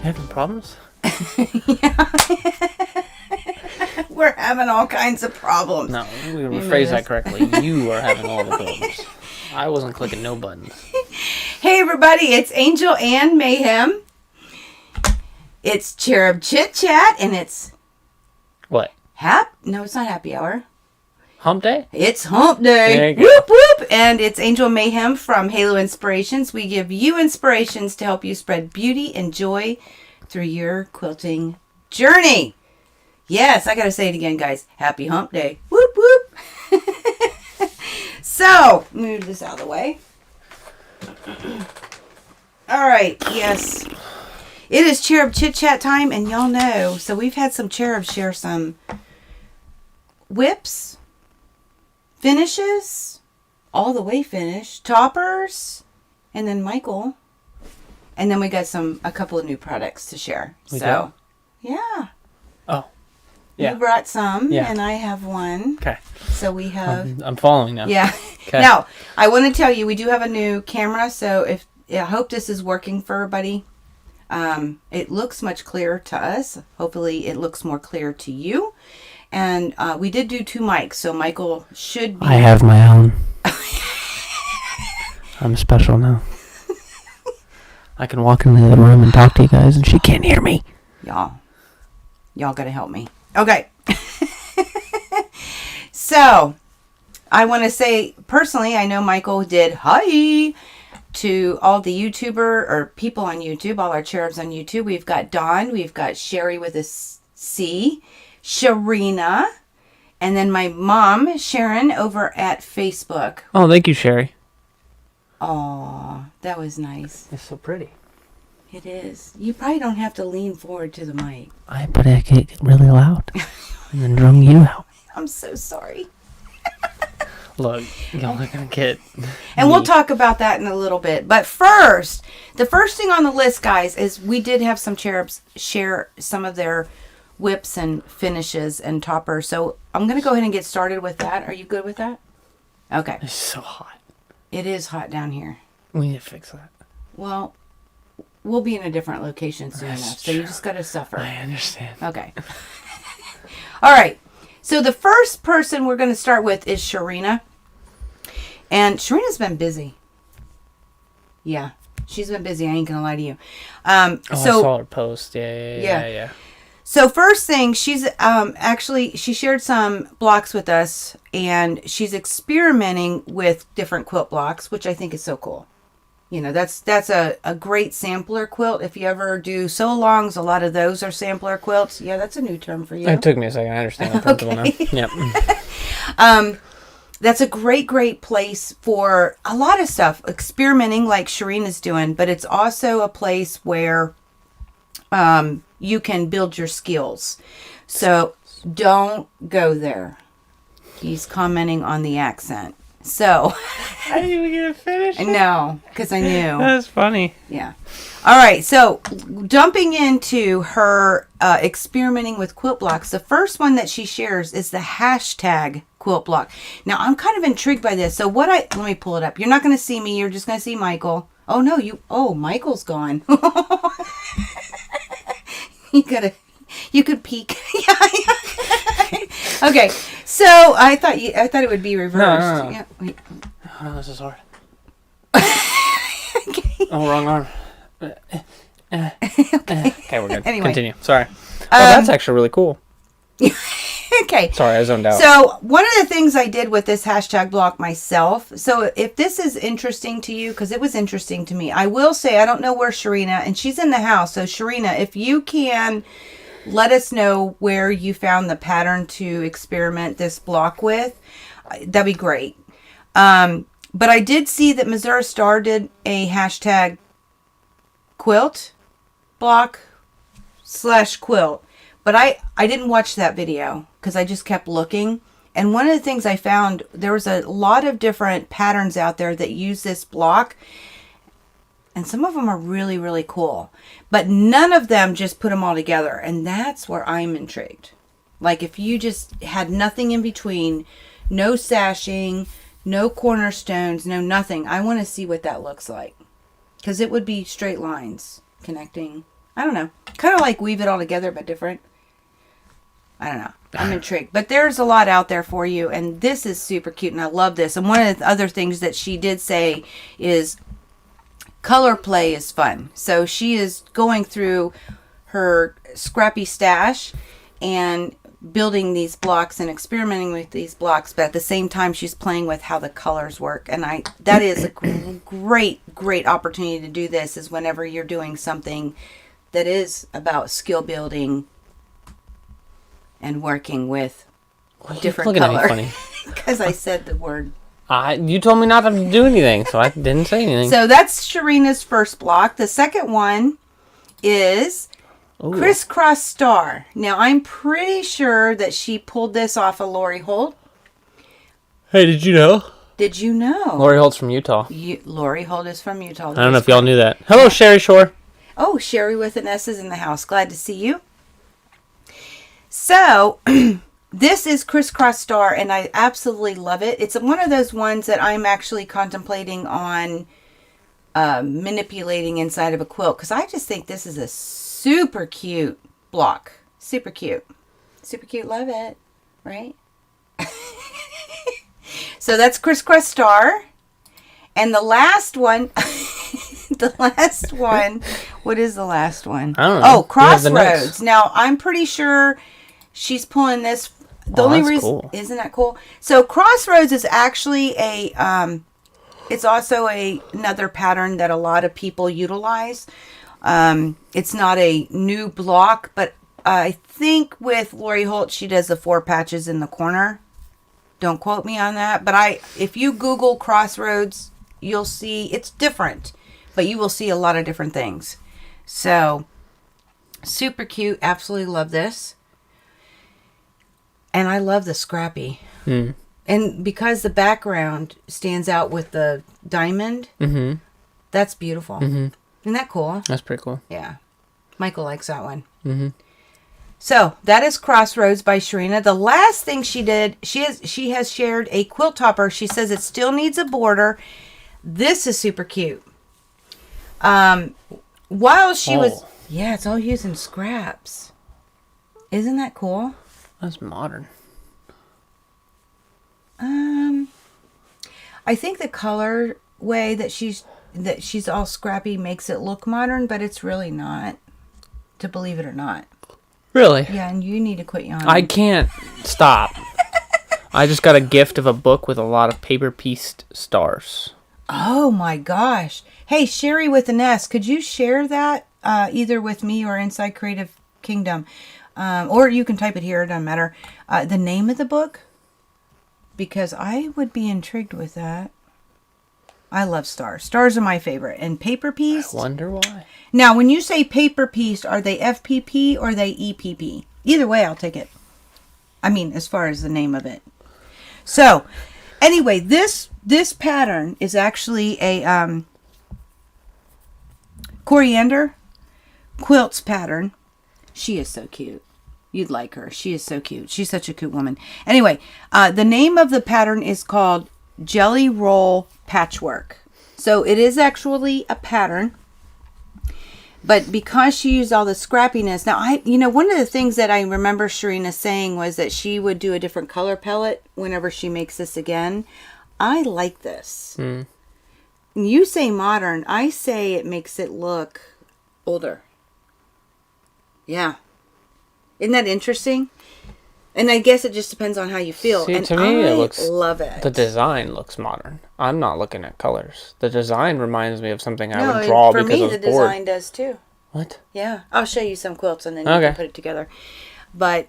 Having problems? Yeah. We're having all kinds of problems. No, we rephrase that correctly. You are having all the problems. I wasn't clicking no buttons. Hey everybody, it's Angel and Mayhem. It's Cherub Chit Chat, and it's... What? No, it's not happy hour. Hump day? It's hump day. There you go. Whoop whoop. And it's Angel Mayhem from Halo Inspirations. We give you inspirations to help you spread beauty and joy through your quilting journey. Yes, I gotta say it again, guys. Happy hump day. Whoop whoop. So, move this out of the way. All right, yes. It is Cherub Chit Chat time, and y'all know, so we've had some cherubs share some whips, finishes, all the way finished, toppers, and then Michael. And then we got a couple of new products to share. Yeah. Oh. Yeah. You brought some, yeah. And I have one. Okay. So we have... I'm following now. Yeah. Okay. Now, I want to tell you, we do have a new camera, so I hope this is working for everybody. It looks much clearer to us. Hopefully it looks more clear to you. And we did do 2 mics, so Michael should be... I have my own. I'm special now. I can walk in the other room and talk to you guys, and she can't hear me. Y'all gotta help me. Okay. So, I want to say, personally, I know Michael did hi to all the YouTuber or people on YouTube, all our cherubs on YouTube. We've got Dawn, we've got Sherry with a C, Sharina, and then my mom, Sharon, over at Facebook. Oh, thank you, Sherry. Aw, that was nice. It's so pretty. It is. You probably don't have to lean forward to the mic. But I get really loud and then drum you out. I'm so sorry. Look, y'all are going to get... And we'll talk about that in a little bit. But first, the first thing on the list, guys, is we did have some cherubs share some of their whips and finishes and toppers. So I'm going to go ahead and get started with that. Are you good with that? Okay. It's so hot. It is hot down here. We need to fix that. Well, we'll be in a different location soon enough. So you just got to suffer. I understand. Okay. All right. So the first person we're going to start with is Sharina. And Sharina's been busy. Yeah. She's been busy. I ain't going to lie to you. I saw her post. Yeah. So first thing, she's she shared some blocks with us, and she's experimenting with different quilt blocks, which I think is so cool. You know, that's a great sampler quilt. If you ever do sew-alongs, a lot of those are sampler quilts. Yeah, that's a new term for you. It took me a second. I understand the principle now. Yep. That's a great place for a lot of stuff. Experimenting like Sharina's doing, but it's also a place where you can build your skills. So don't go there. He's commenting on the accent. So I didn't even get to finish. No, because I knew. That's funny. Yeah. All right. So jumping into her experimenting with quilt blocks, the first one that she shares is the hashtag quilt block. Now I'm kind of intrigued by this. So let me pull it up. You're not going to see me. You're just going to see Michael. Oh no, Michael's gone. You could peek. Okay, so I thought it would be reversed. No. Yeah, wait. Oh, this is hard. Okay. Oh, wrong arm. Okay, we're good. Anyway. Continue. Sorry. That's actually really cool. Okay. Sorry, I zoned out. So one of the things I did with this hashtag block myself, so if this is interesting to you, because it was interesting to me, I will say I don't know where Sharina, and she's in the house, so Sharina, if you can let us know where you found the pattern to experiment this block with, that'd be great. But I did see that Missouri Star did a hashtag quilt block / quilt. But I didn't watch that video because I just kept looking. And one of the things I found, there was a lot of different patterns out there that use this block. And some of them are really, really cool. But none of them just put them all together. And that's where I'm intrigued. Like if you just had nothing in between, no sashing, No cornerstones, no nothing. I want to see what that looks like. Because it would be straight lines connecting. I don't know. Kind of like Weave It All Together, but different. I don't know. I'm intrigued. But there's a lot out there for you. And this is super cute. And I love this. And one of the other things that she did say is color play is fun. So she is going through her scrappy stash and building these blocks and experimenting with these blocks, but at the same time she's playing with how the colors work. And that is a great opportunity to do this, is whenever you're doing something that is about skill building and working with different color. Because I said the word. You told me not to do anything, so I didn't say anything. So that's Sharina's first block. The second one is Crisscross Star. Now, I'm pretty sure that she pulled this off of Lori Holt. Hey, did you know? Did you know? Lori Holt's from Utah. Lori Holt is from Utah. I don't know if y'all knew that. Hello, Sherry Shore. Oh, Sherry with an S is in the house. Glad to see you. So, this is Crisscross Star, and I absolutely love it. It's one of those ones that I'm actually contemplating on manipulating inside of a quilt, because I just think this is a super cute block. Super cute. Super cute. Love it. Right? So that's Crisscross Star. And the last one... what is the last one? I don't know. Oh, Crossroads. Now, I'm pretty sure she's pulling this... The only reason... Cool. Isn't that cool? So, Crossroads is actually it's also another pattern that a lot of people utilize. It's not a new block, but I think with Lori Holt, she does the 4 patches in the corner. Don't quote me on that. But if you Google Crossroads, you'll see it's different, but you will see a lot of different things. So, super cute. Absolutely love this. And I love the scrappy. Mm. And because the background stands out with the diamond, that's beautiful. Mm-hmm. Isn't that cool? That's pretty cool. Yeah. Michael likes that one. Mm-hmm. So, that is Crossroads by Sharina. The last thing she did, she has shared a quilt topper. She says it still needs a border. This is super cute. While she was... Yeah, it's all using scraps. Isn't that cool? That's modern. I think the color way that she's all scrappy makes it look modern, but it's really not. To believe it or not. Really? Yeah, and you need to quit yawning. I can't stop. I just got a gift of a book with a lot of paper-pieced stars. Oh my gosh. Hey, Sherry with an S, could you share that either with me or Inside Creative Kingdom? Or you can type it here, it doesn't matter. The name of the book? Because I would be intrigued with that. I love stars. Stars are my favorite. And paper pieced? I wonder why. Now, when you say paper pieced, are they FPP or are they EPP? Either way, I'll take it. I mean, as far as the name of it. So, anyway, this pattern is actually a coriander quilts pattern. She is so cute. You'd like her. She is so cute. She's such a cute woman. Anyway, the name of the pattern is called Jelly Roll Patchwork. So it is actually a pattern. But because she used all the scrappiness, now one of the things that I remember Sharina saying was that she would do a different color palette whenever she makes this again. I like this. Mm. You say modern. I say it makes it look older. Yeah. Isn't that interesting? And I guess it just depends on how you feel. See, and to me, I it looks... love it. The design looks modern. I'm not looking at colors. The design reminds me of something I would draw because I was bored. For me, the design does too. What? Yeah. I'll show you some quilts and then you can put it together. But,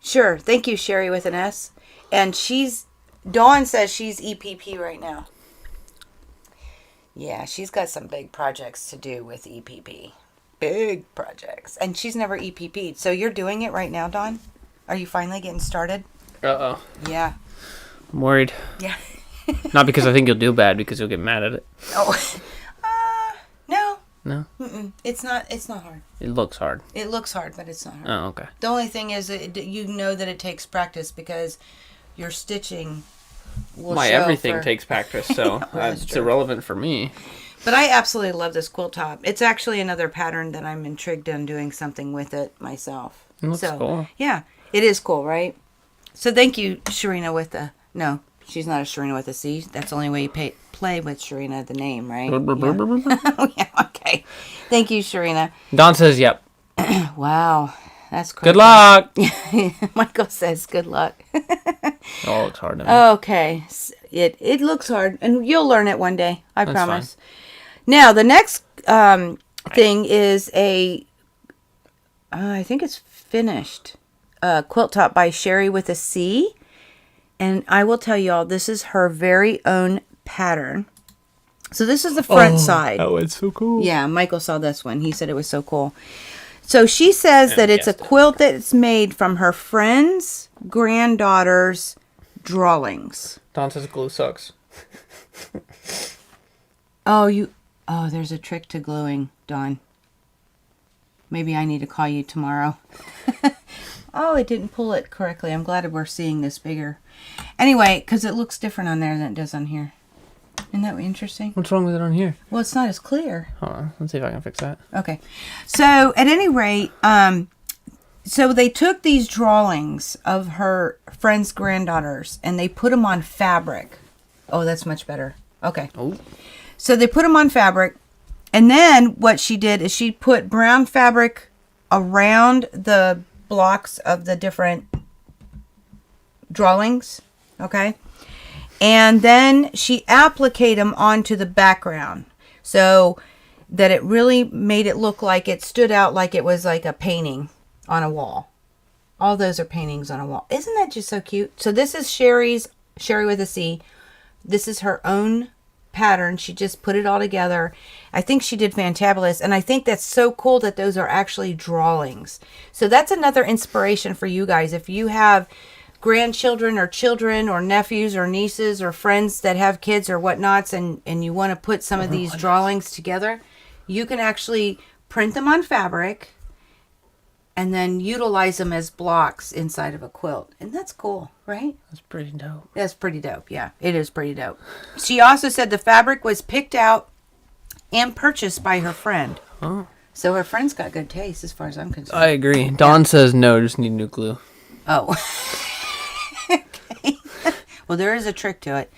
sure. Thank you, Sherry with an S. And Dawn says she's EPP right now. Yeah, she's got some big projects to do with EPP. Big projects. And she's never EPP'd. So you're doing it right now, Dawn? Are you finally getting started? Uh-oh. Yeah. I'm worried. Yeah. Not because I think you'll do bad, because you'll get mad at it. Oh. No. No? Mm-mm. It's not hard. It looks hard. It looks hard, but it's not hard. Oh, okay. The only thing is you know that it takes practice because your stitching will My show everything for- takes practice, so That's it's true. irrelevant for me. But I absolutely love this quilt top. It's actually another pattern that I'm intrigued on doing something with it myself. It looks cool. Yeah, it is cool, right? So thank you, Sharina, with the... No, she's not a Sharina with a C. That's the only way you play with Sharina, the name, right? Yeah. Oh, yeah, okay. Thank you, Sharina. Don says, "Yep." Wow, that's crazy. Good luck. Michael says, good luck. Oh, it's hard to me. Okay. It looks hard, and you'll learn it one day. I promise. Now, the next thing is I think it's finished. Quilt top by Sherry with a C. And I will tell y'all, this is her very own pattern. So this is the front side. Oh, it's so cool. Yeah, Michael saw this one. He said it was so cool. So she says that it's a quilt that's made from her friend's granddaughter's drawings. Don says glue sucks. Oh, there's a trick to gluing, Dawn. Maybe I need to call you tomorrow. Oh, it didn't pull it correctly. I'm glad we're seeing this bigger. Anyway, because it looks different on there than it does on here. Isn't that interesting? What's wrong with it on here? Well, it's not as clear. Hold on. Let's see if I can fix that. Okay. So, at any rate, so they took these drawings of her friend's granddaughters and they put them on fabric. Oh, that's much better. Okay. Oh. So they put them on fabric. And then what she did is she put brown fabric around the blocks of the different drawings. Okay. And then she appliqued them onto the background. So that it really made it look like it stood out like it was like a painting on a wall. All those are paintings on a wall. Isn't that just so cute? So this is Sherry with a C. This is her own pattern. She just put it all together. I think she did fantabulous. And I think that's so cool that those are actually drawings. So that's another inspiration for you guys. If you have grandchildren or children or nephews or nieces or friends that have kids or whatnots and you want to put some of these drawings together, you can actually print them on fabric and then utilize them as blocks inside of a quilt. And that's cool, right? That's pretty dope. That's pretty dope. Yeah, it is pretty dope. She also said the fabric was picked out and purchased by her friend. Oh. So her friend's got good taste as far as I'm concerned. I agree. Dawn says no, just need new glue. Oh. Okay. Well, there is a trick to it.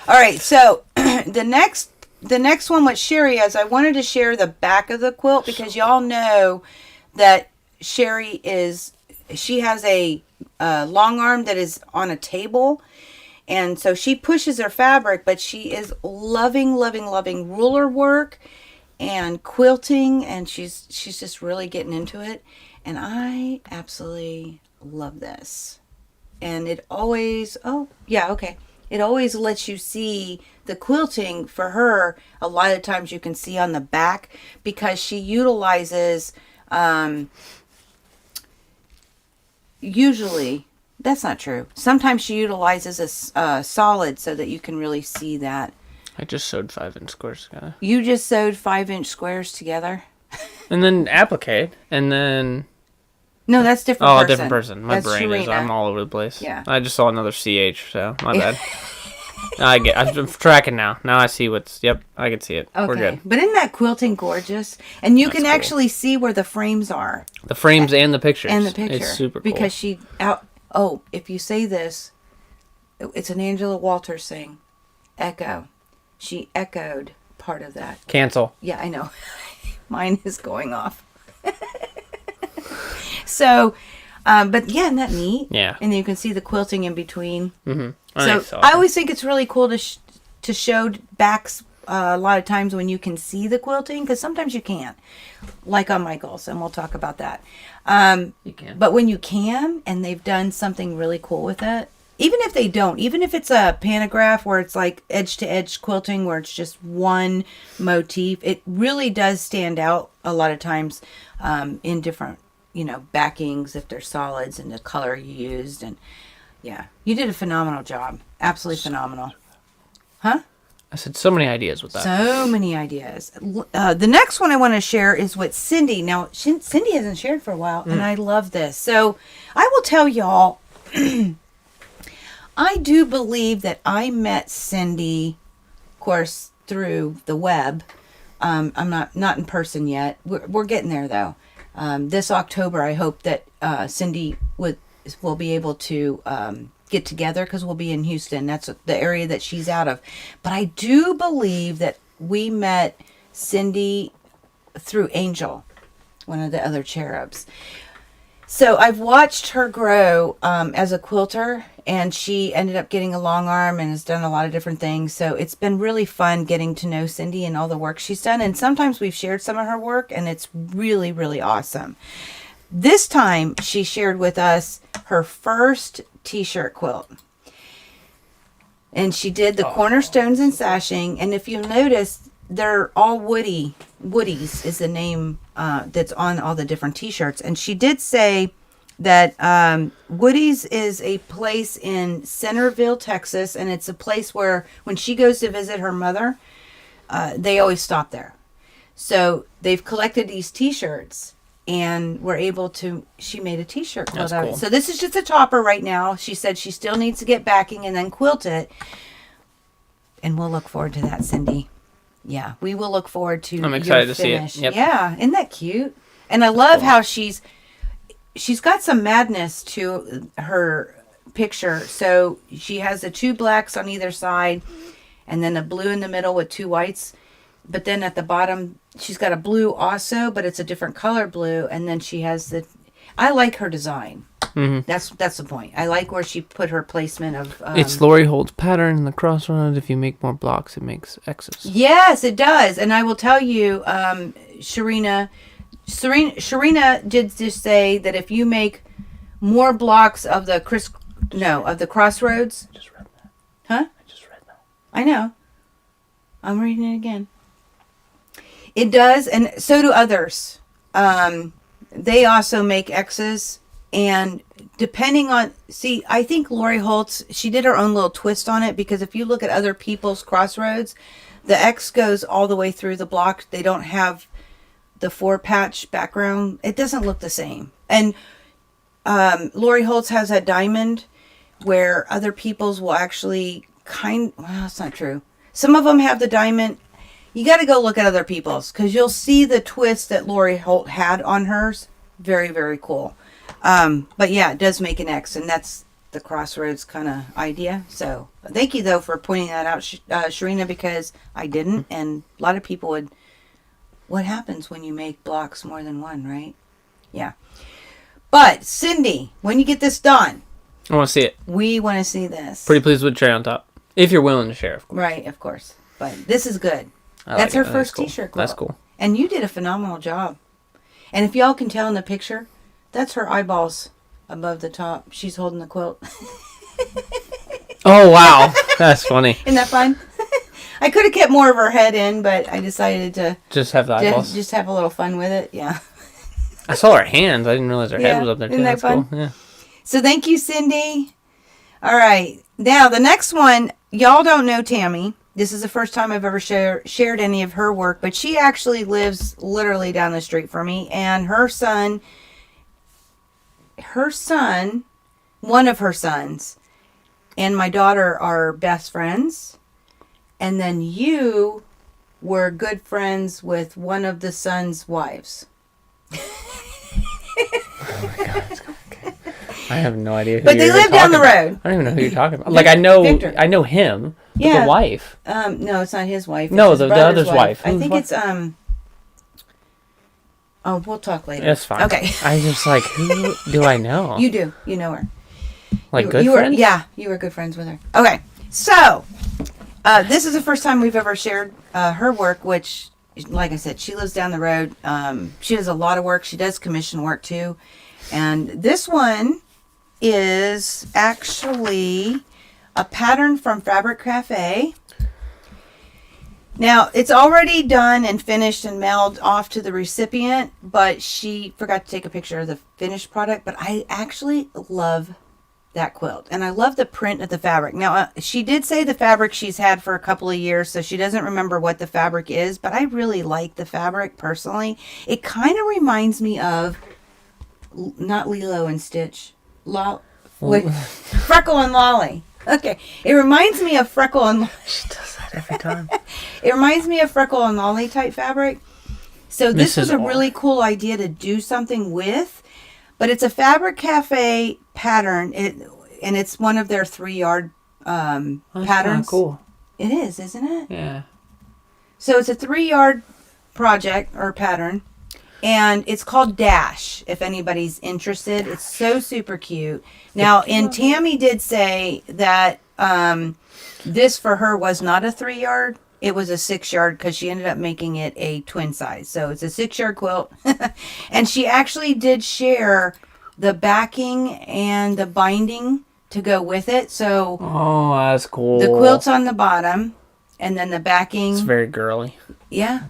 All right, so the next one with Sherry is I wanted to share the back of the quilt because y'all know that Sherry she has a long arm that is on a table, and so she pushes her fabric, but she is loving ruler work and quilting, and she's just really getting into it, and I absolutely love this. And it always it always lets you see the quilting for her. A lot of times you can see on the back because she utilizes usually, that's not true. Sometimes she utilizes a solid so that you can really see that. I just sewed 5-inch squares together. You just sewed 5-inch squares together? And then applique, and then... No, that's different Oh, person. a different person. My That's brain is... Sharina. I'm all over the place. Yeah. I just saw another CH, so my bad. I'm tracking now. Now I see what's... Yep, I can see it. Okay. We're good. But isn't that quilting gorgeous? And you That's can cool. actually see where the frames are. The frames and the pictures. And the picture. It's super cool. Because if you say this, it's an Angela Walters thing. Echo. She echoed part of that. Cancel. Yeah, I know. Mine is going off. So, but yeah, isn't that neat? Yeah. And then you can see the quilting in between. Mm-hmm. So I always think it's really cool to show backs a lot of times when you can see the quilting, because sometimes you can't, like on Michael's, and we'll talk about that. You can. But when you can, and they've done something really cool with it, even if they don't, even if it's a pantograph where it's like edge to edge quilting where it's just one motif, it really does stand out a lot of times in different, backings if they're solids and the color you used. And yeah, you did a phenomenal job. Absolutely phenomenal. Huh? I said so many ideas with that. So many ideas. The next one I want to share is with Cindy. Now, Cindy hasn't shared for a while, and I love this. So I will tell y'all, I do believe that I met Cindy, of course, through the web. I'm not in person yet. We're getting there though. This October, I hope that Cindy will be able to get together because we'll be in Houston. That's the area that she's out of. But I do believe that we met Cindy through Angel, one of the other cherubs. So I've watched her grow as a quilter, and she ended up getting a long arm and has done a lot of different things. So it's been really fun getting to know Cindy and all the work she's done. And sometimes we've shared some of her work, and it's really, really awesome. This time she shared with us her first t-shirt quilt. And she did the cornerstones and sashing. And if you notice, they're all woodies is the name that's on all the different t-shirts. And she did say that Woody's is a place in Centerville, Texas, and it's a place where when she goes to visit her mother, they always stop there. So they've collected these t-shirts, and we're able to, she made a t-shirt quilt out of it. So this is just a topper right now. She said she still needs to get backing and then quilt it. And we'll look forward to that, Cindy. Yeah, we will look forward to I'm excited your to finish. see it. Yep. Yeah, isn't that cute? And I love how she's got some madness to her picture. So she has the two blacks on either side and then a blue in the middle with two whites. But then at the bottom, she's got a blue also, but it's a different color blue. And then she has I like her design. Mm-hmm. That's the point. I like where she put her placement of... it's Lori Holt's pattern in the crossroads. If you make more blocks, it makes X's. Yes, it does. And I will tell you, Sharina did just say that if you make more blocks of the crossroads... I just read that. Huh? I just read that. I know. I'm reading it again. It does, and so do others. They also make X's, and depending on... See, I think Lori Holtz, she did her own little twist on it, because if you look at other people's crossroads, the X goes all the way through the block. They don't have the 4-patch background. It doesn't look the same. And Lori Holtz has a diamond where other people's will actually well, that's not true. Some of them have the diamond. You got to go look at other people's, because you'll see the twist that Lori Holt had on hers. Very, very cool. But yeah, it does make an X, and that's the crossroads kind of idea. So thank you, though, for pointing that out, Sharina, because I didn't, and a lot of people would... What happens when you make blocks more than one, right? Yeah. But, Cindy, when you get this done... I want to see it. We want to see this. Pretty pleased with cherry on top. If you're willing to share, of course. Right, of course. But this is good. That's her cool. first t-shirt quilt. That's cool. And you did a phenomenal job. And if y'all can tell in the picture, that's her eyeballs above the top. She's holding the quilt. Oh, wow. That's funny. Isn't that fun? I could have kept more of her head in, but I decided to just have the eyeballs. Just have a little fun with it. Yeah. I saw her hands. I didn't realize her head was up there. Isn't that fun? Cool. Yeah. So thank you, Cindy. All right. Now, the next one, y'all don't know Tammy. This is the first time I've ever shared any of her work, but she actually lives literally down the street from me. And her son, one of her sons, and my daughter are best friends. And then you were good friends with one of the son's wives. Oh my God. Okay. I have no idea. But they live down the road. I don't even know who you're talking about. Like, I know him. Yeah. The wife. No, it's not his wife. No, it's the other's wife. I think it's Oh, we'll talk later. That's fine. Okay. I just like, who do I know? You do. You know her. Like good friends? Yeah, you were good friends with her. Okay, so this is the first time we've ever shared her work, which, like I said, she lives down the road. She does a lot of work. She does commission work too. And this one is actually a pattern from Fabric Cafe. Now, it's already done and finished and mailed off to the recipient, but she forgot to take a picture of the finished product. But I actually love that quilt, and I love the print of the fabric. Now, she did say the fabric she's had for a couple of years, so she doesn't remember what the fabric is, but I really like the fabric personally. It kind of reminds me of, not Lilo and Stitch, Freckle and Lolly. Okay. It reminds me of Freckle and... She does that every time. It reminds me of Freckle and Lolly type fabric. So this was a really cool idea to do something with. But it's a Fabric Cafe pattern. And it's one of their 3-yard patterns. Cool. It is, isn't it? Yeah. So it's a 3-yard project or pattern. And it's called Dash, if anybody's interested. It's so super cute. Now, and Tammy did say that this for her was not a 3-yard. It was a 6-yard because she ended up making it a twin size. So it's a 6-yard quilt. And she actually did share the backing and the binding to go with it. So oh, that's cool. the quilt's on the bottom and then the backing. It's very girly. Yeah,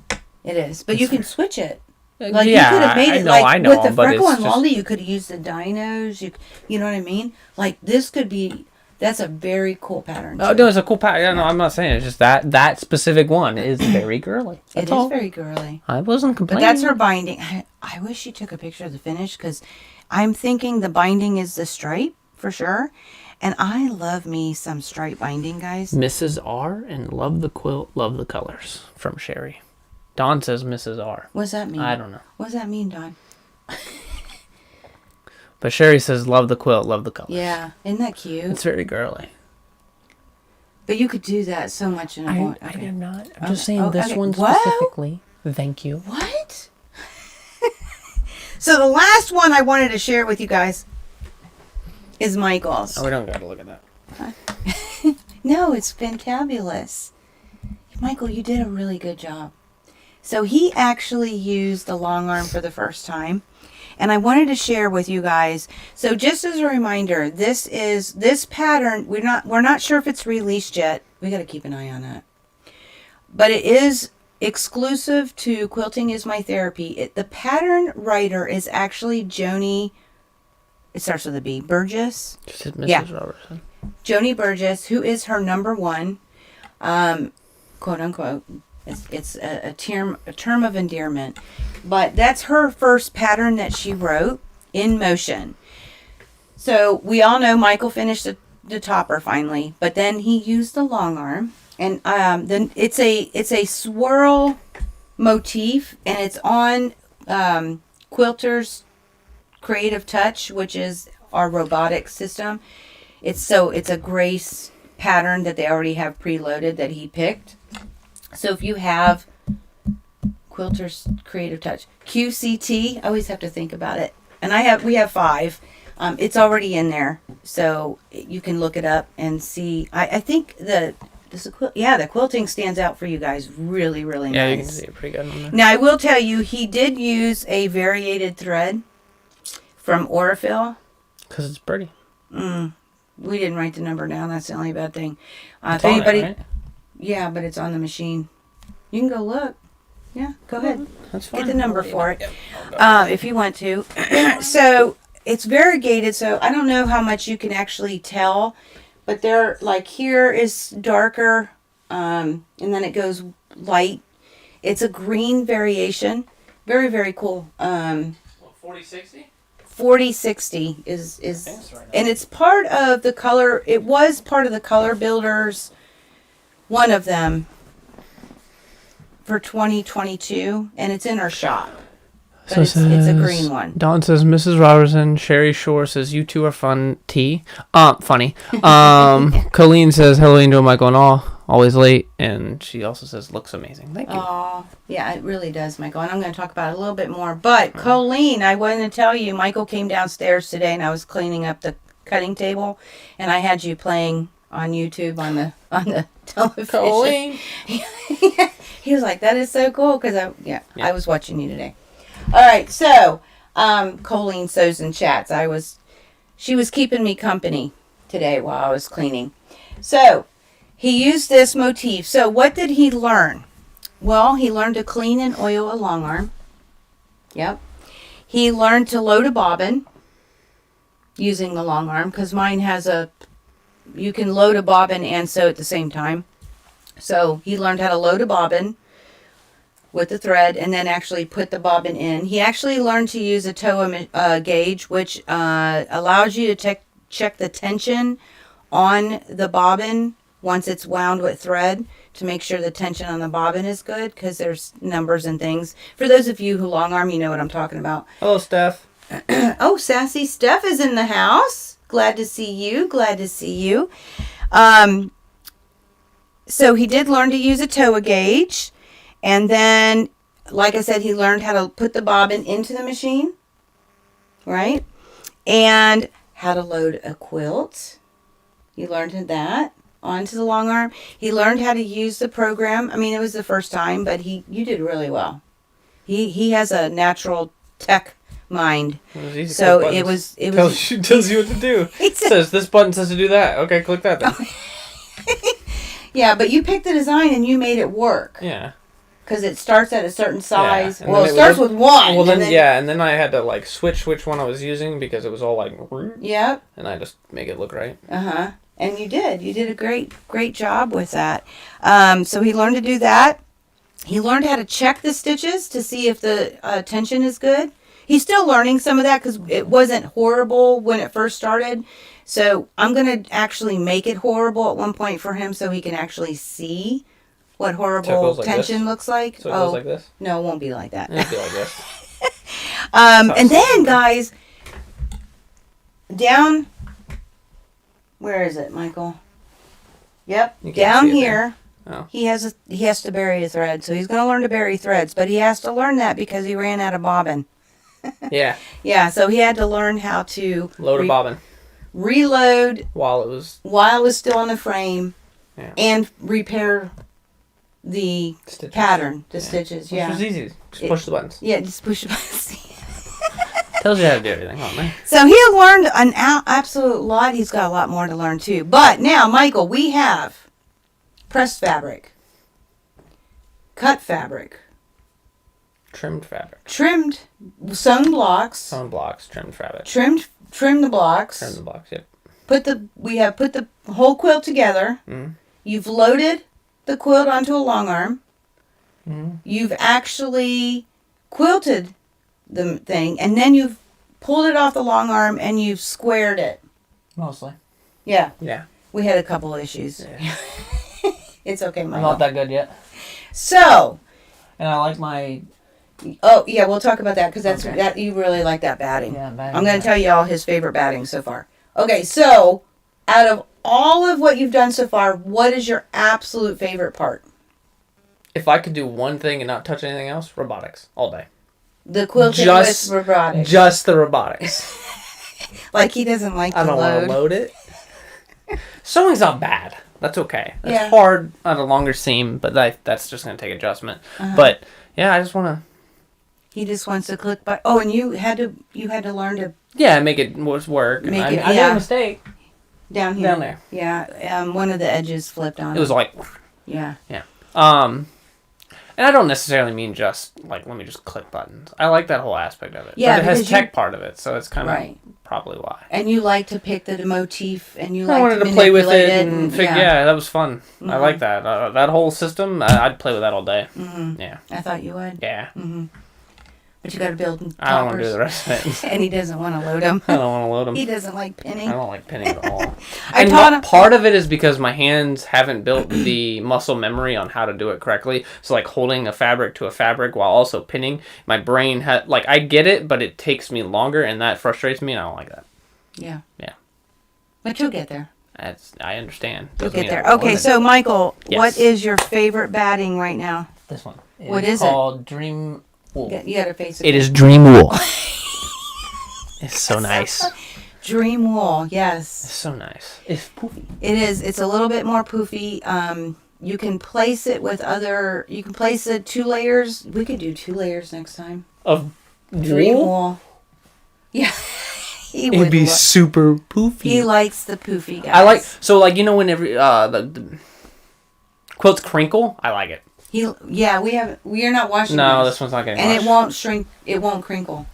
it is. But you can switch it. Like You could have made it I know, with the but Freckle it's and just... Lolly, you could have used the dinos. You know what I mean? Like this could be. That's a very cool pattern. Oh, no, it's a cool pattern. Yeah, no, I'm not saying. It's just that specific one is very girly. It is very girly. I wasn't complaining. But that's her binding. I wish she took a picture of the finish because I'm thinking the binding is the stripe for sure. And I love me some stripe binding, guys. Mrs. R and love the quilt, love the colors from Sherry. Dawn says Mrs. R. What does that mean? I don't know. What does that mean, Dawn? But Sherry says love the quilt, love the colors. Yeah, isn't that cute? It's very girly. But you could do that so much in a point. I am not. I'm just saying this one What? specifically. Thank you. What? So the last one I wanted to share with you guys is Michael's. Oh, we don't got to look at that. No, it's fantabulous. Michael, you did a really good job. So he actually used the long arm for the first time. And I wanted to share with you guys. So just as a reminder, this pattern, we're not sure if it's released yet. We got to keep an eye on that. But it is exclusive to Quilting Is My Therapy. The pattern writer is actually Joni. It starts with a B. Burgess. Just Mrs. Robertson. Joni Burgess, who is her number one, quote unquote. It's a term of endearment. But that's her first pattern that she wrote in motion. So we all know Michael finished the topper finally, but then he used the long arm, and then it's a swirl motif, and it's on Quilter's Creative Touch, which is our robotic system. It's a Grace pattern that they already have preloaded that he picked. So if you have Quilter's Creative Touch, QCT, I always have to think about it. And we have 5. It's already in there. So you can look it up and see. I think the quilting stands out for you guys really, really nice. Yeah, you can see it pretty good on there. Now I will tell you, he did use a variated thread from Aurifil. Because it's pretty. We didn't write the number down. That's the only bad thing. It's If on anybody, it, right? Yeah, but it's on the machine. You can go look. Yeah, go ahead. That's fine. Get the number for it if you want to. So it's variegated, so I don't know how much you can actually tell, but they're like here is darker, and then it goes light. It's a green variation. Very, very cool. 4060? 4060 is and it's part of the color. It was part of the Color Builders, one of them, for 2022, and it's in our shop. But it's a green one. Dawn says, Mrs. Robertson. Sherry Shore says, you two are fun. Funny. Colleen says, hello, Angel, Michael, and all. Always late. And she also says, looks amazing. Thank you. Oh, yeah, it really does, Michael. And I'm going to talk about it a little bit more. But Colleen, I wanted to tell you, Michael came downstairs today, and I was cleaning up the cutting table, and I had you playing on YouTube on the television. Colleen. He was like, that is so cool, because I was watching you today. All right, so Colleen sews and chats. She was keeping me company today while I was cleaning. So he used this motif. So what did he learn? Well, he learned to clean and oil a long arm. Yep. He learned to load a bobbin using the long arm, because mine has you can load a bobbin and sew at the same time. So he learned how to load a bobbin with the thread and then actually put the bobbin in. He actually learned to use a toe gauge, which allows you to check the tension on the bobbin once it's wound with thread to make sure the tension on the bobbin is good, because there's numbers and things. For those of you who long arm, you know what I'm talking about. Hello, Steph. Oh, Sassy Steph is in the house. Glad to see you. Glad to see you. So he did learn to use a toa gauge. And then, like I said, he learned how to put the bobbin into the machine. Right? And how to load a quilt. He learned that onto the long arm. He learned how to use the program. I mean, it was the first time, but you did really well. He has a natural tech mind. So it was tells you what to do. It says this button says to do that. Okay, click that then. Yeah, but you picked the design and you made it work. Yeah. Because it starts at a certain size. Yeah. Well, it starts with one. Well, and then I had to like switch which one I was using because it was all like. Yep. And I just make it look right. And you did. You did a great job with that. So he learned to do that. He learned how to check the stitches to see if the tension is good. He's still learning some of that because it wasn't horrible when it first started. So I'm going to actually make it horrible at one point for him so he can actually see what horrible tension looks like. So it goes like this? No, it won't be like that. It'll be like this. And then, guys, down... Where is it, Michael? Yep, down here. Oh. He has to bury a thread, so he's going to learn to bury threads. But he has to learn that because he ran out of bobbin. Yeah. Yeah, so he had to learn how to load a bobbin, reload while it was still on the frame, and repair the stitches. Pattern, the stitches. Which was easy. Just push the buttons. Yeah, just push the buttons. Tells you how to do everything, huh, man? So he learned an absolute lot. He's got a lot more to learn too. But now, Michael, we have pressed fabric, cut fabric, trimmed fabric, trimmed, sewn blocks, trimmed fabric, trim the blocks, Yep. We have put the whole quilt together. Mm-hmm. You've loaded the quilt onto a long arm. Mm-hmm. You've actually quilted the thing, and then you've pulled it off the long arm and you've squared it. Mostly. Yeah. Yeah. We had a couple issues. Yeah. It's okay, Michael. I'm not that good yet. So. And I like my. Oh yeah, we'll talk about that because that you really like that batting. Yeah, batting. I'm going to tell you all his favorite batting so far. Okay, so out of all of what you've done so far, what is your absolute favorite part? If I could do one thing and not touch anything else, robotics all day. The quilting with robotics. Just the robotics. Like he doesn't like to load. I don't want to load it. Sewing's not bad. That's okay. It's Yeah. hard on a longer seam, but that's just going to take adjustment. But yeah, I just want to. He just wants to click by. Oh, and you had to learn to. Yeah, make it work. I made a mistake. Down here. Down there. Yeah. One of the edges flipped on. It was like. Yeah. Yeah. And I don't necessarily mean just like let me just click buttons. I like that whole aspect of it. Yeah, but it has tech part of it, so it's kind of probably why. And you like to pick the motif, and I wanted to play with it and figure. Yeah, that was fun. Mm-hmm. I like that. That whole system. I'd play with that all day. Mm-hmm. Yeah. I thought you would. Yeah. Mm-hmm. But you got to build toppers. I don't want to do the rest of it. And he doesn't want to load them. I don't want to load them. He doesn't like pinning. I don't like pinning at all. Part of it is because my hands haven't built the muscle memory on how to do it correctly. So like holding a fabric to a fabric while also pinning, my brain I get it, but it takes me longer, and that frustrates me, and I don't like that. Yeah. Yeah. But you'll get there. I understand. You'll get there. Okay, so Michael, what is your favorite batting right now? This one. What is it? It's called Dream Wool. You got to face it. It is Dream Wool. It's so nice. Dream Wool, yes. It's so nice. It's poofy. It is. It's a little bit more poofy. You can place it with you can place it 2 layers. We could do 2 layers next time. Of Dream Wool. Yeah. It'd be super poofy. He likes the poofy guys. I like, so like, you know, when the quilts crinkle, I like it. We are not washing No, this one's not getting washed. And it won't shrink, it won't crinkle.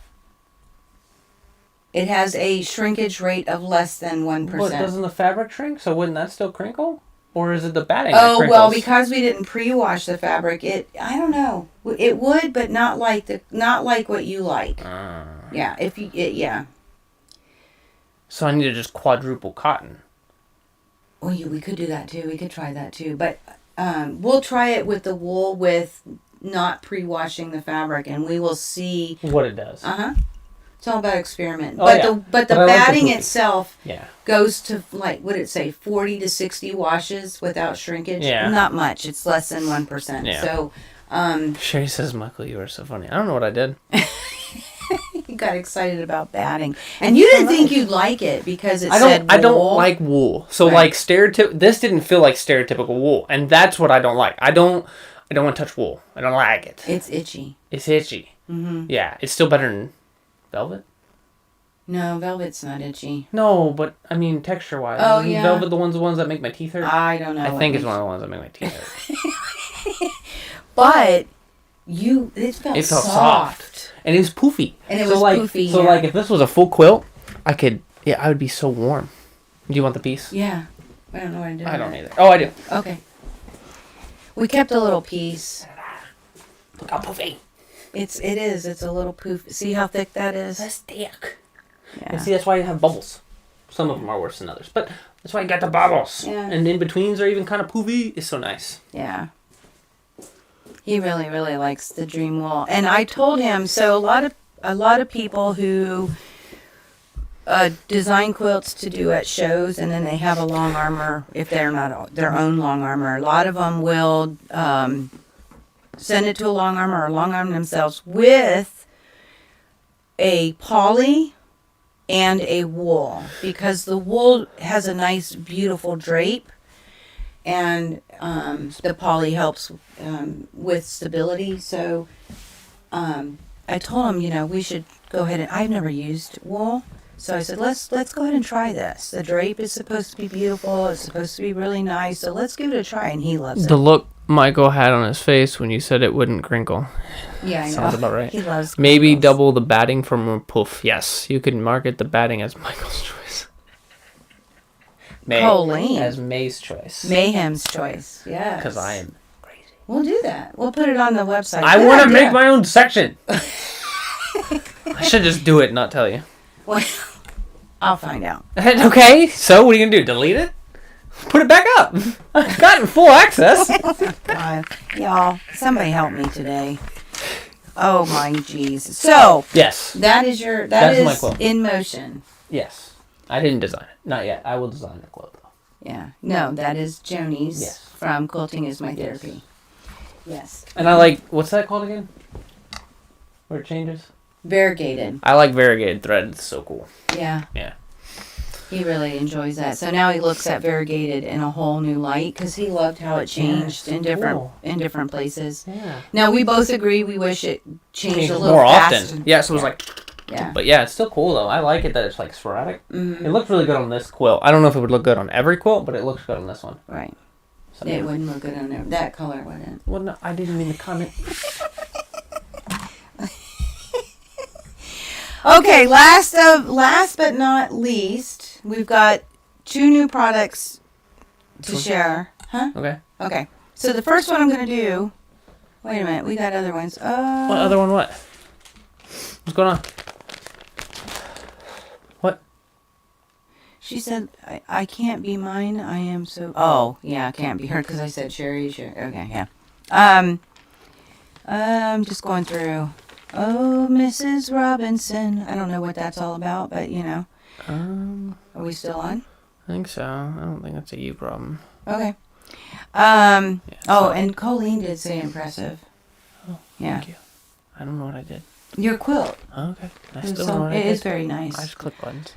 It has a shrinkage rate of less than 1%. What, doesn't the fabric shrink? So wouldn't that still crinkle? Or is it the batting that crinkles? Well, because we didn't pre-wash the fabric, I don't know. It would, but not like what you like. Yeah, yeah. So I need to just quadruple cotton. Well, we could do that too. We could try that too. But we'll try it with the wool with not pre-washing the fabric, and we will see what it does. It's all about experiment. Oh, but the batting itself yeah. goes to, like, what did it say, 40 to 60 washes without shrinkage? Yeah. Not much. It's less than 1%. Yeah. So, Sherry says, Michael, you are so funny. I don't know what I did. you got excited about batting. And you didn't think you'd like it because it said wool. I don't like wool. So, like, this didn't feel like stereotypical wool. And that's what I don't like. I don't want to touch wool. I don't like it. It's itchy. It's itchy. Mm-hmm. Yeah. It's still better than velvet. No, velvet's not itchy. No, but, I mean, texture-wise. Oh, Isn't yeah. velvet the ones that make my teeth hurt? I don't know. I think it's one of the ones that make my teeth hurt. But it felt soft. And it was poofy. And it was poofy, So, like, if this was a full quilt, I would be so warm. Do you want the piece? Yeah. I don't know what to do. I don't either. Oh, I do. Okay. We kept a little piece. Look how poofy. It is. It's a little poof. See how thick that is? That's thick. Yeah. And see, that's why you have bubbles. Some of them are worse than others, but that's why you got the bubbles. Yeah. And in-betweens are even kind of poofy. It's so nice. Yeah. He really, really likes the dream wool. And I told him, so a lot of people who design quilts to do at shows, and then they have a long armor, if they're not their own long armor, a lot of them will send it to a long armor or long arm themselves with a poly and a wool, because the wool has a nice, beautiful drape, and the poly helps with stability. So I told him, we should go ahead and I've never used wool. So I said, let's go ahead and try this. The drape is supposed to be beautiful. It's supposed to be really nice. So let's give it a try. And he loves it. The look Michael had on his face when you said it wouldn't crinkle. Yeah, I know. Sounds about right. He loves crinkles. Maybe double the batting from a poof. Yes, you can market the batting as Michael's choice. Colleen. As May's choice. Mayhem's choice. Yeah. Because I am crazy. We'll do that. We'll put it on the website. I want to make my own section. I should just do it and not tell you. Well, I'll find out. Okay, so what are you going to do? Delete it? Put it back up. I've gotten full access. God, y'all, somebody help me today. Oh my jeez. So, yes. That is my quilt. in motion. Yes. I didn't design it. Not yet. I will design the quilt though. Yeah. No, that is Joni's Yes. from Quilting is My Therapy. Yes. And I like, what's that called again? Where it changes? Variegated. I like variegated thread. It's so cool. Yeah. Yeah. He really enjoys that. So now he looks at variegated in a whole new light because he loved how it changed in different places. Yeah. Now we both agree we wish it changed a little more fast. often. Yeah, so it was like. Yeah. But yeah, it's still cool though. I like it that it's like sporadic. Mm-hmm. It looks really good on this quilt. I don't know if it would look good on every quilt, but it looks good on this one. Right. So, It wouldn't look good on there. That color wouldn't. Well, no, I didn't mean to comment. Okay, last but not least, we've got 2 new products to share. Huh? Okay. Okay. So the first one I'm going to do. Wait a minute, we got other ones. What other one? What? What's going on? What? She said, I can't be mine. I am so. Oh, yeah, I can't be her because I said Sherry. Okay, yeah. I'm just going through. Oh, Mrs. Robinson. I don't know what that's all about, but Are we still on? I think so. I don't think that's a you problem. Okay. Yeah, and Colleen did say impressive. Oh, yeah. Thank you. I don't know what I did. Your quilt. Oh, okay. I still don't know what I It did. is very nice. I just click buttons.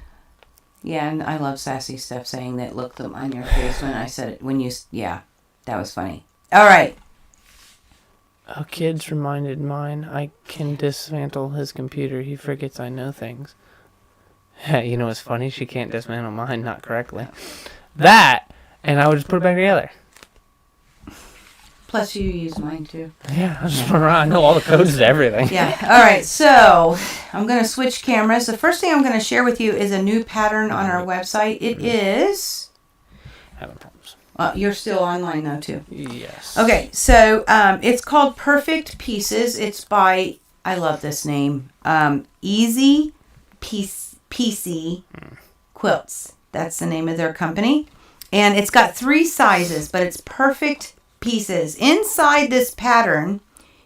Yeah, and I love sassy stuff saying that looked on your face when I said it. Yeah, that was funny. All right. A kid's reminded mine I can dismantle his computer. He forgets I know things. You know what's funny? She can't dismantle mine not correctly. That, and I would just put it back together. Plus, you use mine too. Yeah, I just run around. I know all the codes to everything. Yeah. All right. So I'm going to switch cameras. The first thing I'm going to share with you is a new pattern on our website. It is. Having problems. You're still online though too. Yes. Okay. So it's called Perfect Pieces. It's by, I love this name, Easy PC Quilts. That's the name of their company. And it's got 3 sizes, but it's perfect pieces. Inside this pattern,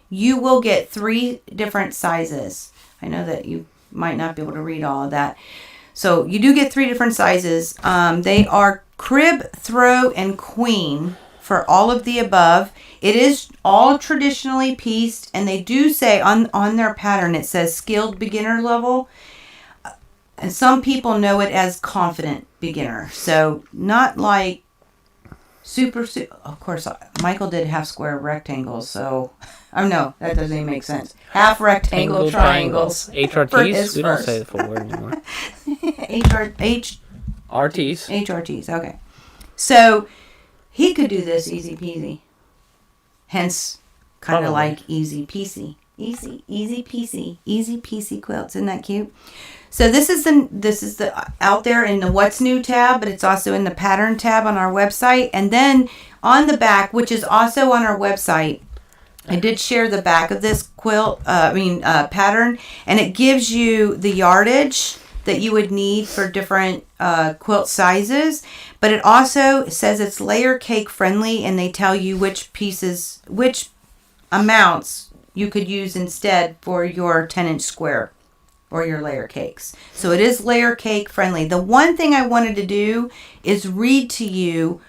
you will get 3 different sizes. I know that you might not be able to read all of that. So you do get 3 different sizes. They are crib, throw, and queen for all of the above. It is all traditionally pieced, and they do say on their pattern, it says skilled beginner level. And some people know it as confident beginner. So not like super, of course, Michael did half square rectangles. So, oh no, that doesn't even make sense. Half rectangle triangles. HRTs? We don't say the full word anymore. RTs. HRTs, okay. So he could do this easy peasy. Hence, kind of like easy peasy. Easy peasy quilts. Isn't that cute? So this is the out there in the What's New tab, but it's also in the pattern tab on our website. And then on the back, which is also on our website, I did share the back of this pattern, and it gives you the yardage that you would need for different quilt sizes. But it also says it's layer cake friendly, and they tell you which amounts you could use instead for your 10-inch square or your layer cakes. So it is layer cake friendly. The one thing I wanted to do is read to you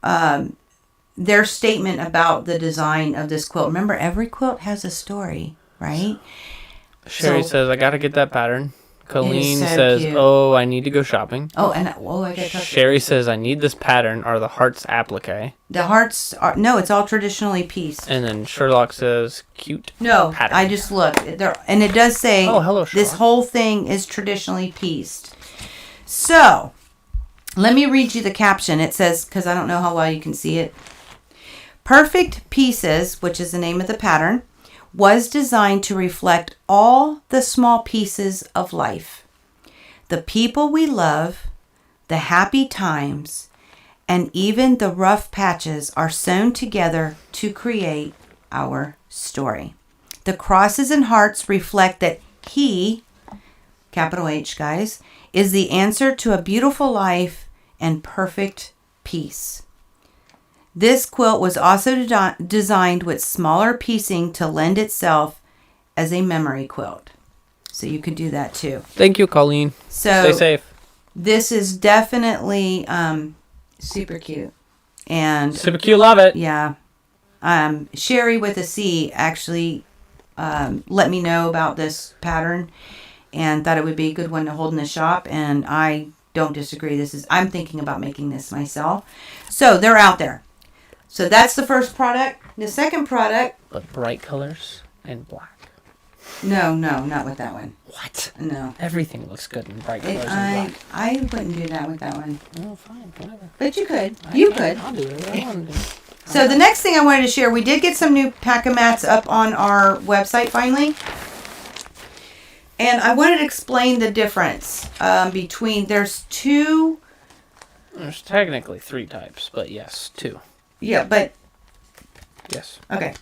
their statement about the design of this quilt. Remember, every quilt has a story, right? Sherry says, I got to get that pattern. Colleen says, cute. Oh, I need to go shopping. Oh, and I get Sherry says, I need this pattern. Are the hearts applique? The hearts are, no, it's all traditionally pieced. And then Sherlock says, cute pattern. I just looked. And it does say, oh, hello, Sherlock. This whole thing is traditionally pieced. So, let me read you the caption. It says, because I don't know how well you can see it. Perfect Pieces, which is the name of the pattern, was designed to reflect all the small pieces of life, the people we love, the happy times, and even the rough patches are sewn together to create our story. The crosses and hearts reflect that He, capital H guys, is the answer to a beautiful life and perfect peace. This quilt was also designed with smaller piecing to lend itself as a memory quilt. So you could do that too. Thank you, Colleen. So stay safe. This is definitely super cute. And super cute, love it. Yeah. Sherry with a C actually let me know about this pattern and thought it would be a good one to hold in the shop, and I don't disagree. I'm thinking about making this myself. So they're out there. So that's the first product. The second product... But bright colors and black. No, not with that one. What? No. Everything looks good in bright colors and black. I wouldn't do that with that one. Oh, fine. Whatever. But you could. I'll do it. I want to do it. So the next thing I wanted to share, we did get some new pack-a-mats up on our website finally. And I wanted to explain the difference between... There's technically 3 types, but yes, 2. Yeah, but... Yes. Okay.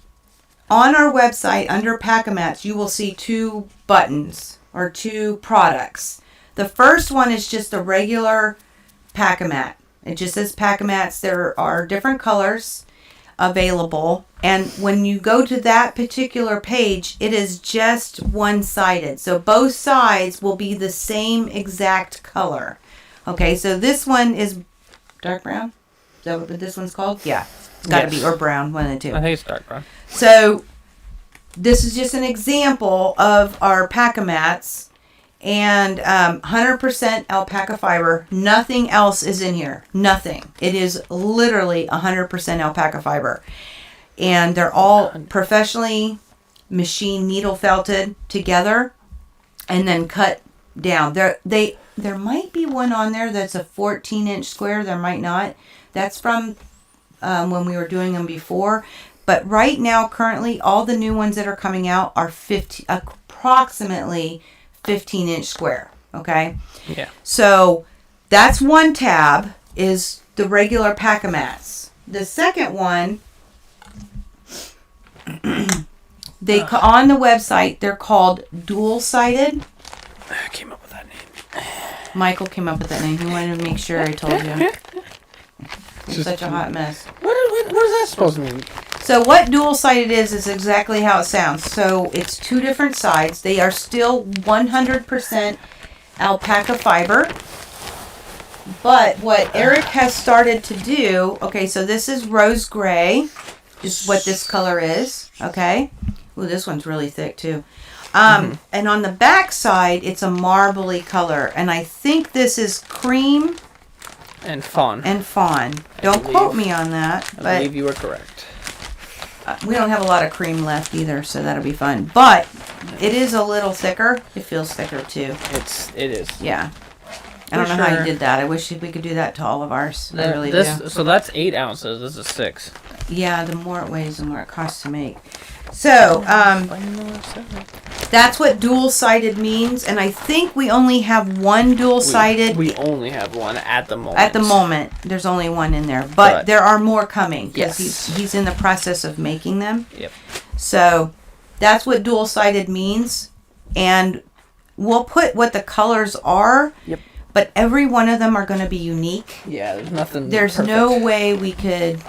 On our website, under pack-a-mats, you will see 2 buttons, or 2 products. The first one is just a regular pack-a-mat. It just says pack-a-mats. There are different colors available. And when you go to that particular page, it is just one-sided. So both sides will be the same exact color. Okay, so this one is dark brown. Is that what this one's called? Yeah. It's got to be, or brown, one of the 2. I think it's dark brown. So this is just an example of our pack-a-mats. And 100% alpaca fiber. Nothing else is in here. Nothing. It is literally 100% alpaca fiber. And they're all professionally machine needle felted together and then cut down. There might be one on there that's a 14-inch square. There might not. That's from when we were doing them before. But right now, currently, all the new ones that are coming out are approximately 15-inch square. Okay? Yeah. So that's one tab, is the regular pack-a-mats. The second one, on the website, they're called dual-sided. I came up with that name. Michael came up with that name. He wanted to make sure I told you. It's such a hot mess. What is that supposed to mean? So what dual-sided is exactly how it sounds. So it's two different sides. They are still 100% alpaca fiber. But what Eric has started to do, okay, so this is rose gray, is what this color is, okay? Ooh, this one's really thick too. And on the back side, it's a marbly color. And I think this is cream and fawn. Don't quote me on that. I believe you are correct. We don't have a lot of cream left either, so that'll be fun. But it is a little thicker. It feels thicker too. It is. Yeah. I don't know how you did that. I wish we could do that to all of ours. I really do. So that's 8 ounces. This is 6. Yeah, the more it weighs, the more it costs to make. So, that's what dual-sided means. And I think we only have one dual-sided. We only have one at the moment. At the moment, there's only one in there. But there are more coming. Yes. He's in the process of making them. Yep. So, that's what dual-sided means. And we'll put what the colors are. Yep. But every one of them are going to be unique. Yeah, there's nothing. There's perfect. no way we could,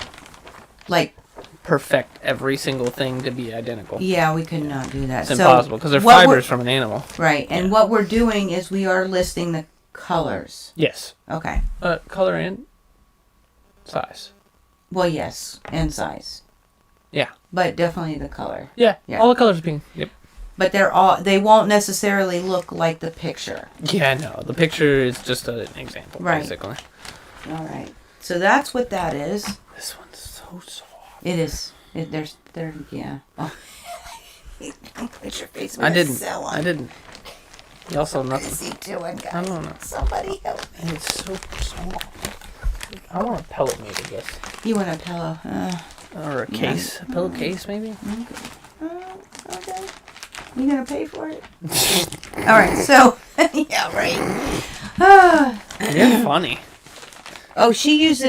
perfect every single thing to be identical. Yeah, we could not do that. It's impossible because they're fibers from an animal. Right, and what we're doing is we are listing the colors. Yes. Okay. Color and size. Well, yes, and size. Yeah. But definitely the color. Yeah. All the colors are pink. Yep. But they won't necessarily look like the picture. Yeah, no. The picture is just an example, basically. All right. So that's what that is. This one's so soft. It is. Yeah. Oh. Put your face. I didn't. You also nothing. What is he doing, guys? I don't know. Somebody help me. It's so soft. I want a pellet made of this. You want a pillow? Or a case. A pillowcase, maybe? Okay. You gonna pay for it? All right. So, yeah, right. You're funny. Oh, she used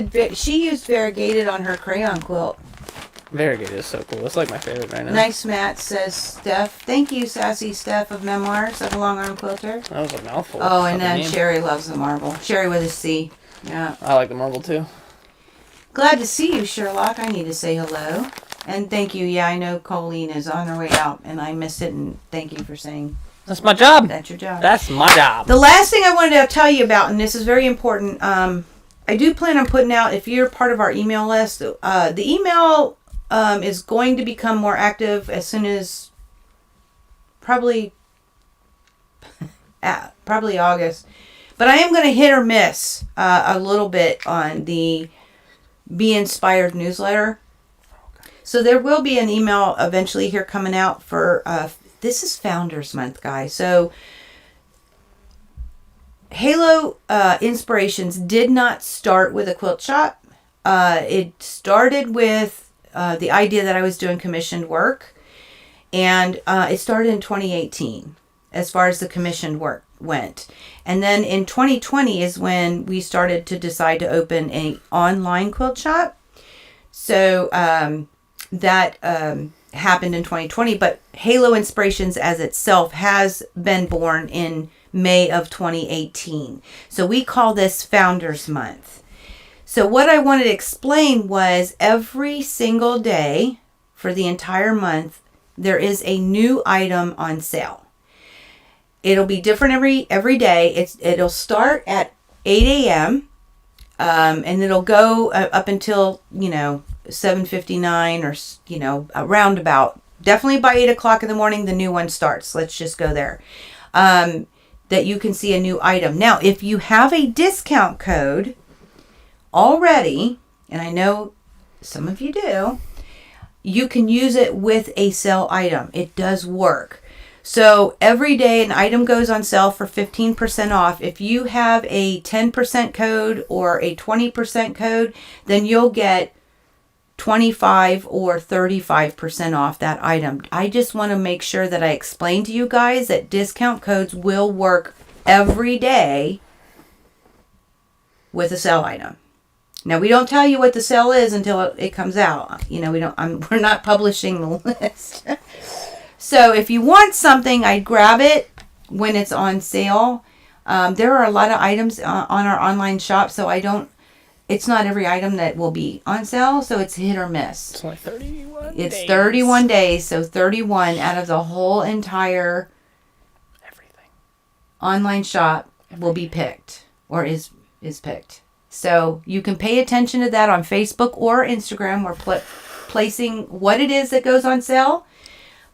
variegated on her crayon quilt. Variegated is so cool. It's like my favorite right now. Nice mat, says Steph. Thank you, Sassy Steph of Memoirs of a Long Arm Quilter. That was a mouthful. Oh, and then Sherry loves the marble. Sherry with a C. Yeah. I like the marble too. Glad to see you, Sherlock. I need to say hello. And thank you. Yeah, I know Colleen is on her way out, and I missed it, and thank you for saying. That's my job. That's your job. That's my job. The last thing I wanted to tell you about, and this is very important, I do plan on putting out, if you're part of our email list, the email is going to become more active as soon as probably August. But I am going to hit or miss a little bit on the Be Inspired newsletter. So there will be an email eventually here coming out for, this is Founders Month, guys. So Halo Inspirations did not start with a quilt shop. It started with the idea that I was doing commissioned work. And it started in 2018 as far as the commissioned work went. And then in 2020 is when we started to decide to open an online quilt shop. So that happened in 2020, but Halo Inspirations as itself has been born in May of 2018. So we call this Founders Month. So what I wanted to explain was every single day for the entire month, there is a new item on sale. It'll be different every day. It'll start at 8 a.m. And it'll go up until, 7:59 or, around about. Definitely by 8 o'clock in the morning, the new one starts. Let's just go there. That you can see a new item. Now, if you have a discount code already, and I know some of you do, you can use it with a sale item. It does work. So every day an item goes on sale for 15% off. If you have a 10% code or a 20% code, then you'll get 25 or 35% off that item. I just want to make sure that I explain to you guys that discount codes will work every day with a sale item. Now, we don't tell you what the sale is until it comes out. We're not publishing the list. So if you want something, I'd grab it when it's on sale. There are a lot of items on our online shop, so it's not every item that will be on sale, so it's hit or miss. It's only 31 It's days. 31 days, so 31 out of the whole entire Everything. online shop will be picked or is picked. So you can pay attention to that on Facebook or Instagram. We're placing what it is that goes on sale.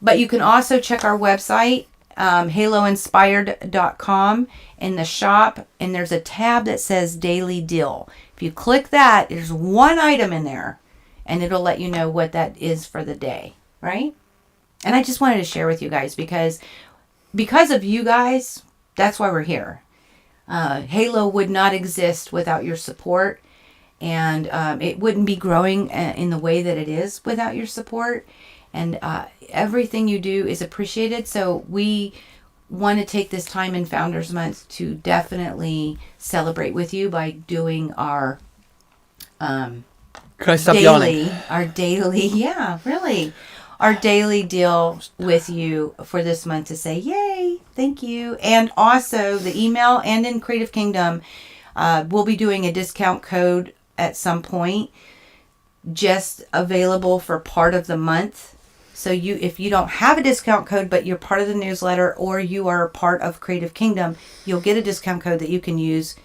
But you can also check our website, haloinspired.com, in the shop, and there's a tab that says Daily Deal. If you click that, there's one item in there, and it'll let you know what that is for the day, right? And I just wanted to share with you guys because of you guys, that's why we're here. Halo would not exist without your support, and it wouldn't be growing in the way that it is without your support. And everything you do is appreciated. So we want to take this time in Founders Month to definitely celebrate with you by doing our Can I stop yawning? our daily deal with you for this month to say, yay, thank you. And also the email and in Creative Kingdom, we'll be doing a discount code at some point, just available for part of the month. So if you don't have a discount code, but you're part of the newsletter or you are part of Creative Kingdom, you'll get a discount code that you can use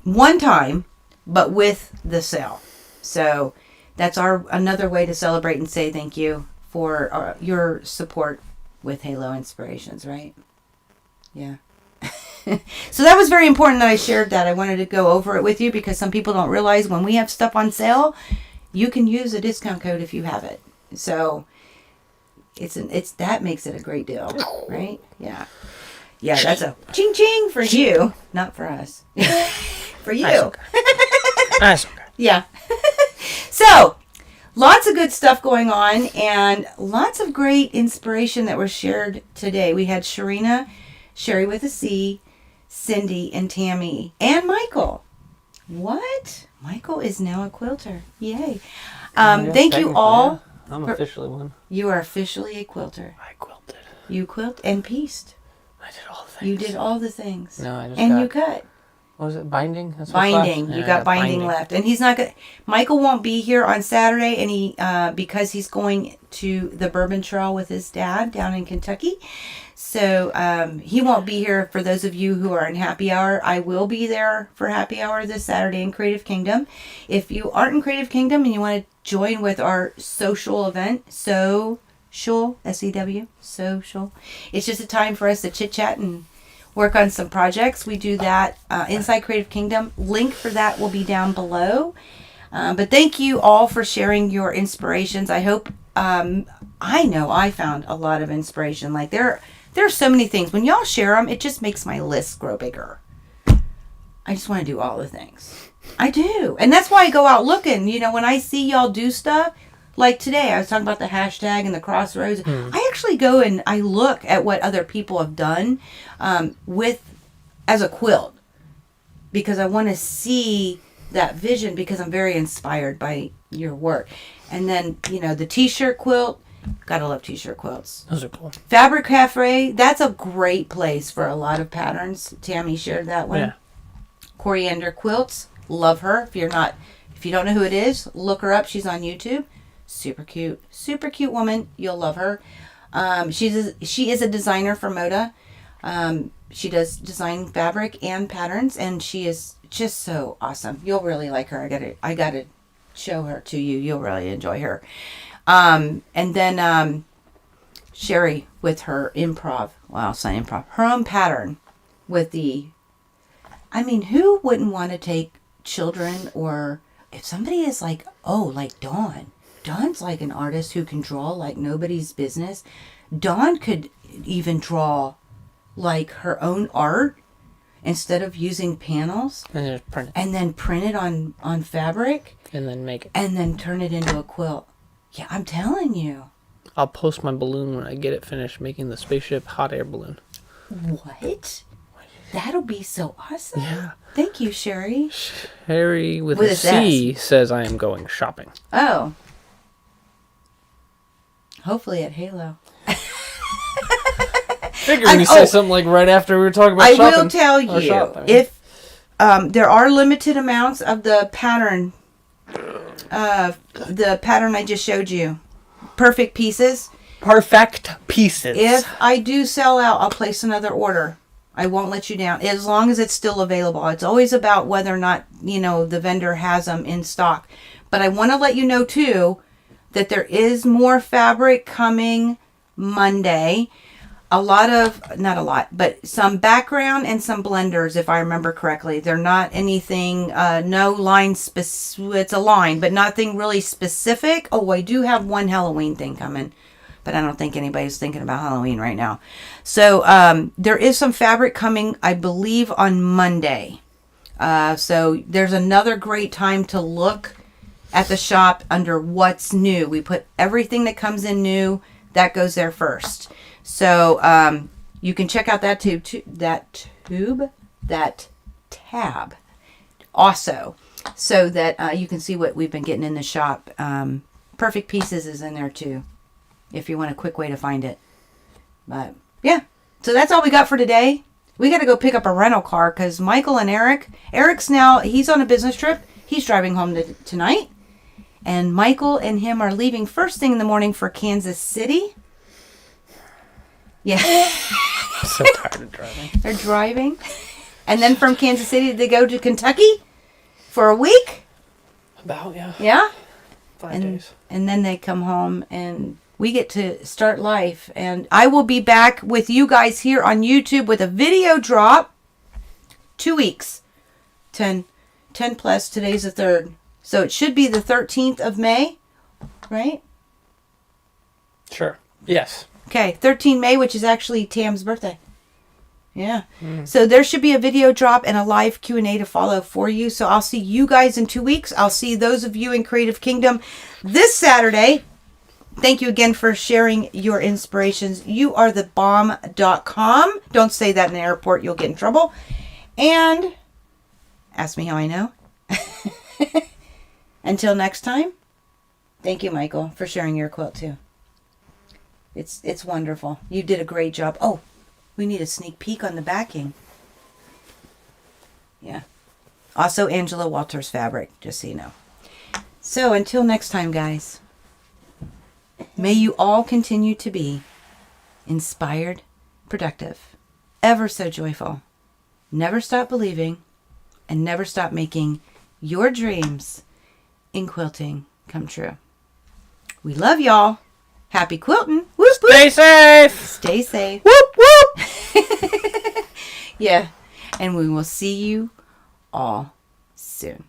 one time, but with the sale. So that's another way to celebrate and say thank you for your support with Halo Inspirations, right? Yeah. So that was very important that I shared that. I wanted to go over it with you because some people don't realize when we have stuff on sale, you can use a discount code if you have it. So that makes it a great deal, right? Yeah. Yeah, that's a ching ching for you, not for us. For you. That's okay. That's okay. Yeah. So, lots of good stuff going on and lots of great inspiration that were shared today. We had Sharina, Sherry with a C, Cindy, and Tammy, and Michael. What? Michael is now a quilter. Yay. Thank you all. I'm officially one. You are officially a quilter. I quilted. You quilt and pieced. I did all the things. You did all the things. No, I just you cut. What was it? Binding? That's what's Binding. left? You got binding left. And he's not going to... Michael won't be here on Saturday and because he's going to the Bourbon Trail with his dad down in Kentucky. So he won't be here for those of you who are in Happy Hour. I will be there for Happy Hour this Saturday in Creative Kingdom. If you aren't in Creative Kingdom and you want to join with our social event, social, S-E-W, social. It's just a time for us to chit-chat and work on some projects. We do that inside Creative Kingdom. Link for that will be down below. But thank you all for sharing your inspirations. I hope, I know I found a lot of inspiration. Like there are so many things. When y'all share them, it just makes my list grow bigger. I just want to do all the things. I do. And that's why I go out looking. You know, when I see y'all do stuff, like today, I was talking about the hashtag and the crossroads. I actually go and I look at what other people have done as a quilt. Because I want to see that vision because I'm very inspired by your work. And then, you know, the t-shirt quilt. Gotta love t-shirt quilts. Those are cool. Fabric Cafe, that's a great place for a lot of patterns. Tammy shared that one. Yeah. Coriander Quilts, love her. If you don't know who it is, look her up. She's on YouTube. Super cute woman. You'll love her. She is a designer for Moda. She does design fabric and patterns, and she is just so awesome. You'll really like her. I gotta show her to you. You'll really enjoy her. And then Sherry with her improv. Wow, it's not improv. Her own pattern with who wouldn't want to take children, or if somebody is like Dawn. Dawn's like an artist who can draw like nobody's business. Dawn could even draw like her own art instead of using panels. And just print it. And then print it on fabric. And then make it. And then turn it into a quilt. Yeah, I'm telling you. I'll post my balloon when I get it finished making the spaceship hot air balloon. What? That'll be so awesome. Yeah. Thank you, Sherry. Sherry with a C says I am going shopping. Oh. Hopefully at Halo. figured you say something like right after we were talking about I shopping. will tell you, if there are limited amounts of the pattern I just showed you, perfect pieces. Perfect pieces. If I do sell out, I'll place another order. I won't let you down as long as it's still available. It's always about whether or not, the vendor has them in stock. But I want to let you know too that there is more fabric coming Monday. Not a lot, but some background and some blenders, if I remember correctly. They're not anything, no line specific. It's a line, but nothing really specific. Oh, I do have one Halloween thing coming, but I don't think anybody's thinking about Halloween right now. So there is some fabric coming, I believe, on Monday. So there's another great time to look at the shop under what's new. We put everything that comes in new, that goes there first. So you can check out that tab also, so that you can see what we've been getting in the shop. Perfect Pieces is in there too, if you want a quick way to find it. But yeah, so that's all we got for today. We got to go pick up a rental car because Michael and Eric's now, he's on a business trip. He's driving home tonight. And Michael and him are leaving first thing in the morning for Kansas City. Yeah. I'm so tired of driving. They're driving. And then from Kansas City, they go to Kentucky for a week. About, yeah. Yeah? 5 days. And then they come home and we get to start life. And I will be back with you guys here on YouTube with a video drop. 2 weeks. 10 plus. Today's the 3rd. So it should be the 13th of May, right? Sure. Yes. Okay, 13 May, which is actually Tam's birthday. Yeah. So there should be a video drop and a live Q&A to follow for you. So I'll see you guys in 2 weeks. I'll see those of you in Creative Kingdom this Saturday. Thank you again for sharing your inspirations. YouAreTheBomb.com. Don't say that in the airport. You'll get in trouble. And ask me how I know. Until next time, thank you, Michael, for sharing your quilt too. It's wonderful. You did a great job. Oh, we need a sneak peek on the backing. Yeah. Also, Angela Walters fabric, just so you know. So until next time, guys, may you all continue to be inspired, productive, ever so joyful. Never stop believing, and never stop making your dreams in quilting come true. We love y'all. Happy quilting. Whoop, whoop. Stay safe. Stay safe. Whoop, whoop. Yeah. And we will see you all soon.